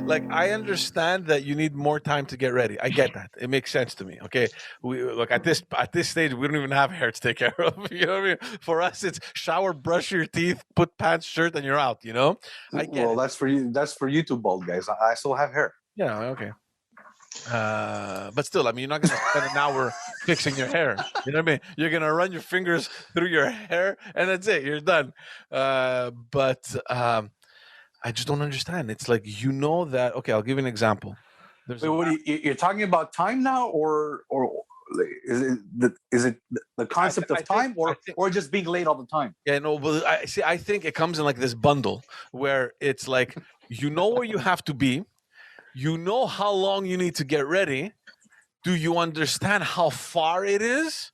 like I understand that you need more time to get ready. I get that. It makes sense to me. Okay, we look at this stage. We don't even have hair to take care of. You know what I mean? For us, it's shower, brush your teeth, put pants, shirt, and you're out. You know, I get Well, it. that's for you. That's for you two bald guys. I still have hair. Yeah. Okay. But still, I mean, you're not gonna spend an hour fixing your hair. You know what I mean? You're gonna run your fingers through your hair, and that's it. You're done. But I just don't understand. It's like that. Okay, I'll give you an example. There's Wait, a what are you're talking about time now, or is it the concept I of time, think or just being late all the time? yeah, no, but I think it comes in like this bundle where it's like you know where you have to be, you know how long you need to get ready. Do you understand how far it is?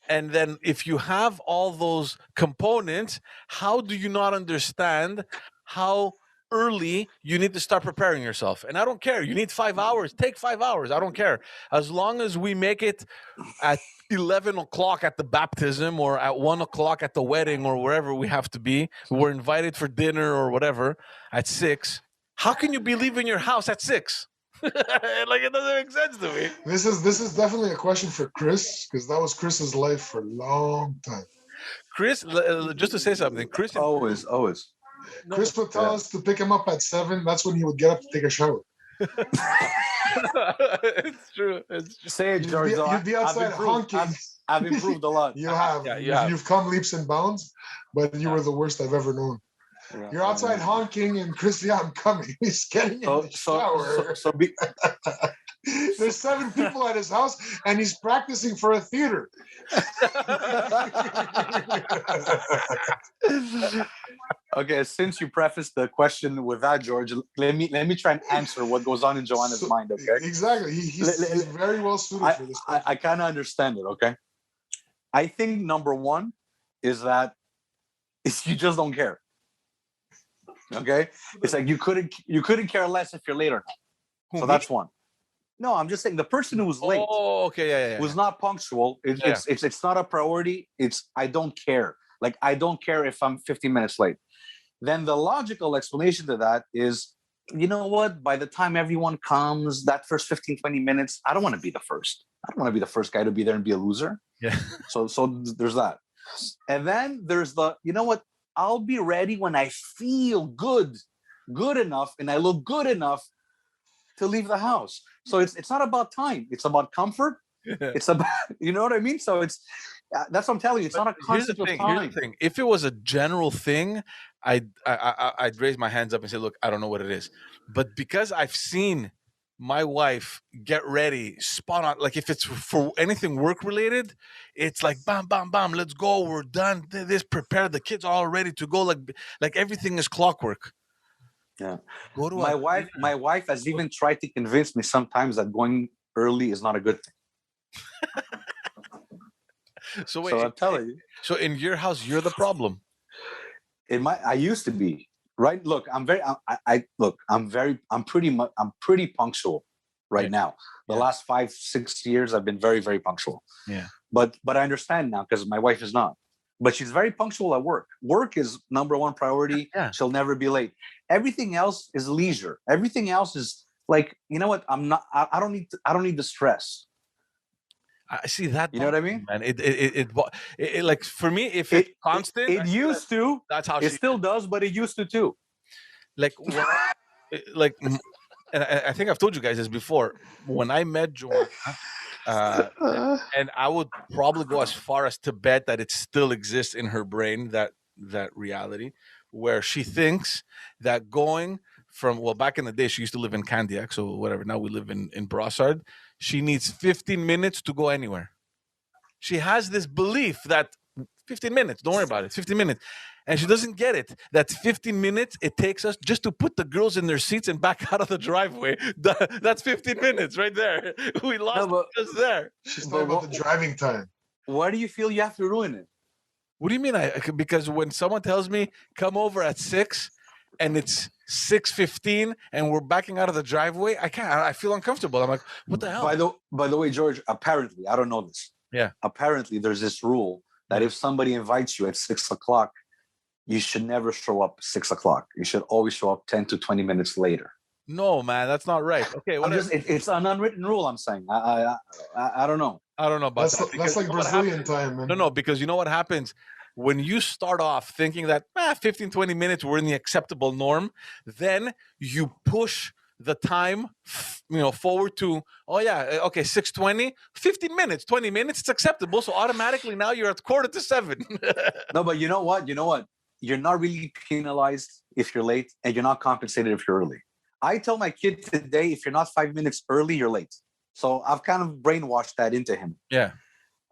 And then if you have all those components, how do you not understand how early you need to start preparing yourself? And I don't care. You need 5 hours. Take 5 hours. I don't care. As long as we make it at 11 o'clock at the baptism or at 1 o'clock at the wedding or wherever we have to be, we're invited for dinner or whatever at 6. How can you be leaving your house at 6? Like it doesn't make sense to me. This is definitely a question for Chris, because that was Chris's life for a long time. Chris, just to say something, Chris. Always. No, Chris would tell us to pick him up at 7. That's when he would get up to take a shower. it's true. It's true. Say it, George. You'd be outside honking. I've improved a lot. You have. Yeah. You've come leaps and bounds, but you were the worst I've ever known. Yeah. You're outside honking, and Chris, I'm coming. He's getting in the shower. There's 7 people at his house, and he's practicing for a theater. Okay, since you prefaced the question with that, George, let me try and answer what goes on in Joanna's mind. Okay, exactly. He's very well suited for this. I kind of understand it. Okay, I think number one is that you just don't care. Okay, it's like you couldn't care less if you're late or not. So that's one. No, I'm just saying the person who was late. Oh, okay, yeah. Was not punctual. It's not a priority. It's I don't care. Like I don't care if I'm 15 minutes late. Then the logical explanation to that is, you know what? By the time everyone comes, that first 15, 20 minutes, I don't want to be the first. I don't want to be the first guy to be there and be a loser. Yeah. So there's that. And then there's the, you know what? I'll be ready when I feel good enough, and I look good enough to leave the house. So it's not about time. It's about comfort. It's about, you know what I mean? So it's, that's what I'm telling you. It's not a concept of time. Here's the thing. If it was a general thing, I'd raise my hands up and say, look, I don't know what it is. But because I've seen my wife get ready, spot on. Like if it's for anything work related, it's like bam, bam, bam. Let's go. We're done. This prepare. The kids are all ready to go. Like everything is clockwork. Yeah. My wife has even tried to convince me sometimes that going early is not a good thing. So wait. So I'm telling you. So in your house, you're the problem. I used to be. Right. Look, I'm pretty punctual right now. The last 5-6 years, I've been very, very punctual. Yeah. But I understand now because my wife is not. But she's very punctual at work. Work is number one priority. Yeah. She'll never be late. Everything else is leisure. Everything else is like, you know what? I don't need the stress. I see that. You know what I mean? Man, it like for me, if it's constant, it used to. That's how it still does, but it used to too. Like, and I think I've told you guys this before. When I met Joanna, and I would probably go as far as to bet that it still exists in her brain, that reality, where she thinks that going from, well, back in the day, she used to live in Candiac, so whatever. Now we live in Brossard. She needs 15 minutes to go anywhere. She has this belief that 15 minutes, don't worry about it, 15 minutes. And she doesn't get it. That's 15 minutes it takes us just to put the girls in their seats and back out of the driveway. That's 15 minutes right there. We lost just there. She's talking about the driving time. Why do you feel you have to ruin it? What do you mean? Because when someone tells me, come over at 6 and it's 6:15 and we're backing out of the driveway, I feel uncomfortable. I'm like, what the hell? By the way, George, apparently, I don't know this. Yeah. Apparently there's this rule that if somebody invites you at 6 o'clock, you should never show up 6 o'clock. You should always show up 10 to 20 minutes later. No, man, that's not right. Okay, I'm just, it's an unwritten rule. I'm saying. I don't know. I don't know about that. That's like Brazilian time, man. No, because you know what happens when you start off thinking that 15, 20 minutes were in the acceptable norm, then you push the time, forward to, okay, 6:20, 15 minutes, 20 minutes, it's acceptable. So automatically now you're at 6:45. No, but you know what? You're not really penalized if you're late, and you're not compensated if you're early. I tell my kid today, if you're not 5 minutes early, you're late. So I've kind of brainwashed that into him. Yeah.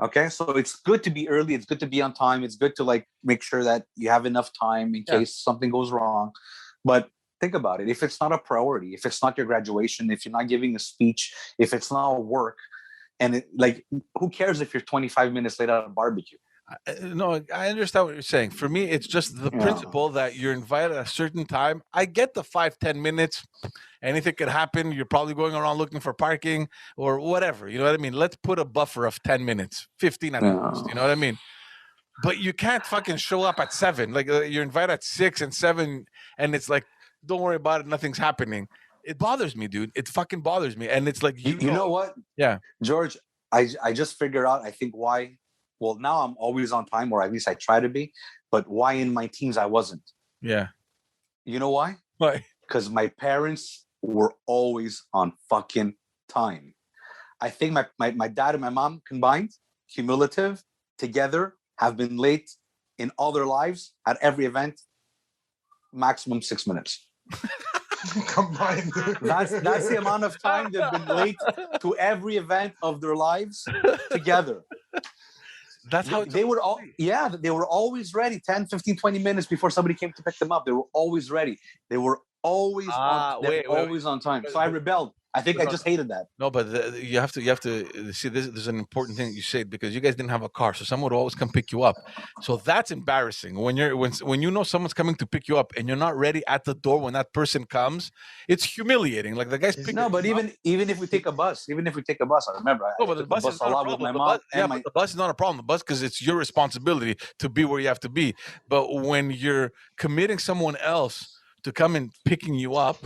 Okay. So it's good to be early. It's good to be on time. It's good to like make sure that you have enough time in case something goes wrong. But think about it. If it's not a priority, if it's not your graduation, if you're not giving a speech, if it's not work, and who cares if you're 25 minutes late at a barbecue? No, I understand what you're saying. For me, it's just the principle that you're invited at a certain time. I get the 5-10 minutes. Anything could happen. You're probably going around looking for parking or whatever. You know what I mean? Let's put a buffer of 10 minutes, 15 at most. You know what I mean? But you can't fucking show up at 7. Like you're invited at 6 and 7, and it's like, don't worry about it. Nothing's happening. It bothers me, dude. It fucking bothers me. And it's like, you know what? Yeah. George, I just figured out, I think why. Well, now I'm always on time, or at least I try to be. But why in my teens I wasn't? Yeah. You know why? Why? Because my parents were always on fucking time. I think my dad and my mom combined, cumulative, together, have been late in all their lives at every event, maximum 6 minutes. Combined. That's the amount of time they've been late to every event of their lives together. That's how they were all. Yeah, they were always ready. 10, 15, 20 minutes before somebody came to pick them up. They were always ready. They were always always on time. So I rebelled. I think I just hated that. No, but you have to see this. There's an important thing you said, because you guys didn't have a car, so someone would always come pick you up. So that's embarrassing when you know someone's coming to pick you up and you're not ready at the door when that person comes. It's humiliating. Like the guy's picking. No, but even if we take a bus, I remember. No, but the bus is not a problem. The bus is not a problem. The bus, because it's your responsibility to be where you have to be. But when you're committing someone else to come and picking you up,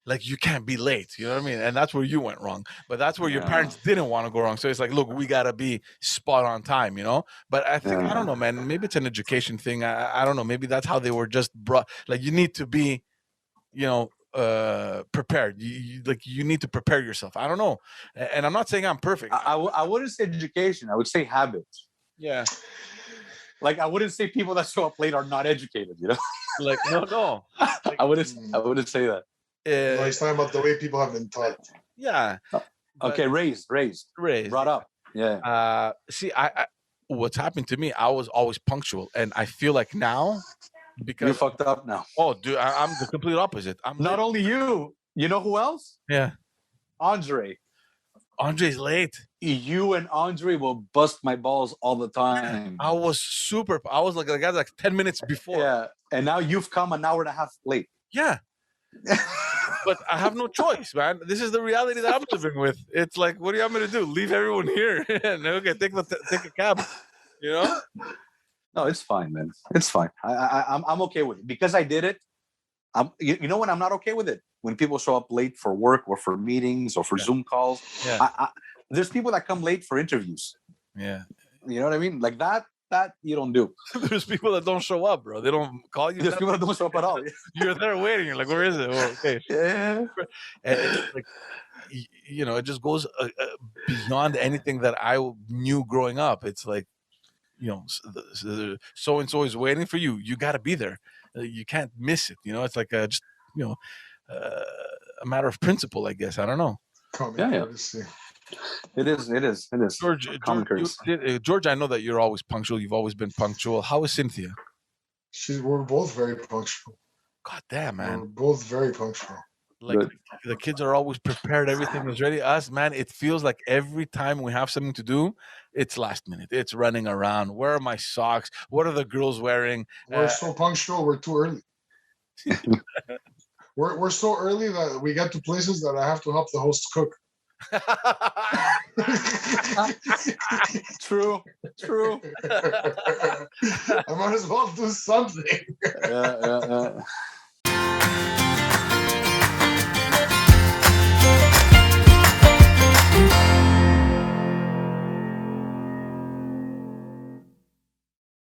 like, you can't be late, you know what I mean? And that's where you went wrong. But that's where your parents didn't want to go wrong. So it's like, look, we got to be spot on time, you know? But I think, I don't know, man, maybe it's an education thing. I don't know. Maybe that's how they were just brought. Like, you need to be, prepared. You need to prepare yourself. I don't know. And I'm not saying I'm perfect. I wouldn't say education. I would say habits. Yeah. Like, I wouldn't say people that show up late are not educated, you know? Like, no. Like, I wouldn't say that. He's talking about the way people have been taught. Yeah. Okay, raised, brought up. Yeah. See, I what's happened to me, I was always punctual, and I feel like now, because you're fucked up now. Oh, dude, I'm the complete opposite. I'm not only you. You know who else? Yeah. Andre's late. You and Andre will bust my balls all the time. I was like the guys like 10 minutes before. Yeah. And now you've come an hour and a half late. Yeah. But I have no choice, man. This is the reality that I'm living with. It's like, what do you want me to do? Leave everyone here? Okay, take a cab. You know? No, it's fine, man. It's fine. I'm okay with it because I did it. You know when I'm not okay with it? When people show up late for work or for meetings or for Zoom calls. Yeah. There's people that come late for interviews. Yeah. You know what I mean? Like that you don't do. There's people that don't show up, bro. They don't call you. There's people that don't show up at all. You're there waiting. You're like, where is it? Oh, okay. Yeah. And it's like, it just goes beyond anything that I knew growing up. It's like, so and so is waiting for you. You got to be there. You can't miss it. It's like a matter of principle, I guess. I don't know. It is. George, I know that you're always punctual. You've always been punctual. How is Cynthia? We're both very punctual. God damn, man. We're both very punctual. Like, the kids are always prepared. Everything is ready. Us, man, it feels like every time we have something to do, it's last minute. It's running around. Where are my socks? What are the girls wearing? We're so punctual. We're too early. We're so early that we get to places that I have to help the host cook. True. I might as well do something. Yeah.